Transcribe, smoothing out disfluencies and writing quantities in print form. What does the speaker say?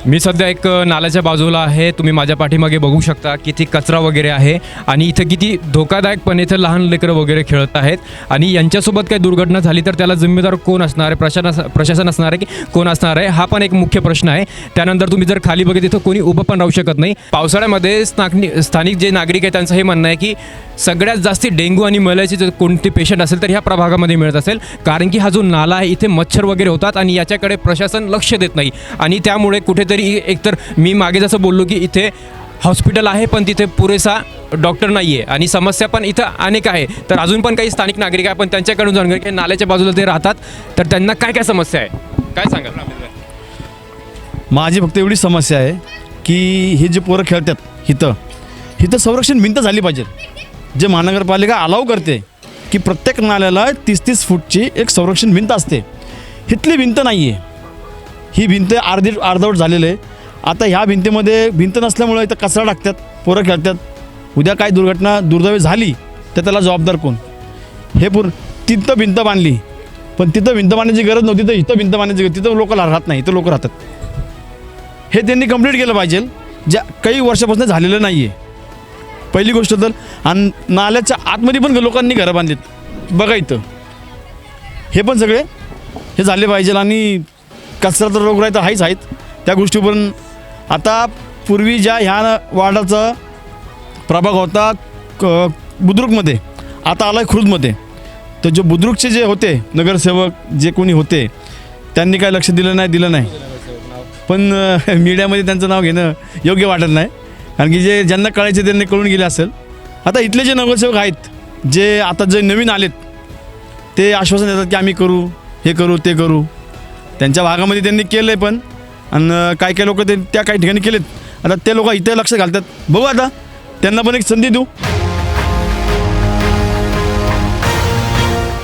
मी सध्या एक नाल्याच्या बाजूला आहे. तुम्ही माझ्या पाठीमागे बघू शकता किती कचरा वगैरे आहे आणि इथं किती धोकादायकपणे इथं लहान लेकरं वगैरे खेळत आहेत आणि यांच्यासोबत काही दुर्घटना झाली तर त्याला जिम्मेदार कोण असणार आहे? प्रशासन असणार आहे की कोण असणार आहे? हा पण एक मुख्य प्रश्न आहे. त्यानंतर तुम्ही जर खाली बघितलं तिथं कोणी उभं पण राहू शकत नाही. पावसाळ्यामध्ये स्थानिक जे नागरिक आहेत त्यांचं हे म्हणणं आहे की सगळ्यात जास्ती डेंग्यू आणि मलेरियाचे जर कोणते पेशंट असेल तर ह्या प्रभागामध्ये मिळत असेल, कारण की हा जो नाला आहे इथे मच्छर वगैरे होतात आणि याच्याकडे प्रशासन लक्ष देत नाही आणि त्यामुळे कुठेतरी एकतर मी मागे जसं बोललो की इथे हॉस्पिटल आहे पण तिथे पुरेसा डॉक्टर नाही आहे आणि समस्या पण इथं अनेक आहे. तर अजून पण काही स्थानिक नागरिक आहे पण त्यांच्याकडून जाणून की नाल्याच्या बाजूला ते राहतात तर त्यांना काय काय समस्या आहे, काय सांगा? माझी फक्त एवढी समस्या आहे की हे जे पोरं खेळतात इथं संरक्षण भिंत झाली पाहिजे. जे महानगरपालिका अलाव करते की प्रत्येक नाल्याला 30-30 फूटची एक संरक्षण भिंत असते, इथली भिंत नाही आहे. ही भिंत अर्धवट झालेलं आहे. आता ह्या भिंतीमध्ये भिंत नसल्यामुळं इथं कचरा टाकतात, पोरं खेळतात. उद्या काय दुर्दैवी झाली तर त्याला जबाबदार कोण? हे तिथं भिंत बांधली पण तिथं भिंत बांधण्याची गरज नव्हती तर इथं भिंत बांधण्याची गरज, तिथं लोक राहत नाही, इथं लोक राहतात. हे त्यांनी कंप्लीट केलं पाहिजे, ज्या काही वर्षापासून झालेलं नाही आहे. पहिली गोष्ट तर आणि नाल्याच्या आतमध्ये पण लोकांनी घरं बांधलीत. बघा इथं हे पण सगळे हे झाले पाहिजे. आणि कचरा तर रोगराई तर आहेच आहेत त्या गोष्टीवरून. आता पूर्वी ज्या ह्या वार्डाचा प्रभाग होता बुद्रुकमध्ये, आता आला आहे खुर्दमध्ये. तर जे बुद्रुकचे जे होते नगरसेवक जे कोणी होते त्यांनी काय लक्ष दिलं नाही. पण मीडियामध्ये त्यांचं नाव घेणं योग्य वाटत नाही, कारण की ज्यांना कळायचे त्यांनी कळून गेले असेल. आता इथले जे नगरसेवक आहेत जे आता जे नवीन आलेत ते आश्वासन देतात की आम्ही करू, हे करू, ते करू. त्यांच्या भागामध्ये त्यांनी केलं आहे पण, आणि काही लोक त्या काही ठिकाणी केलेत. आता ते लोक इथे लक्ष घालतात. बघू आता त्यांना पण एक संधी देऊ.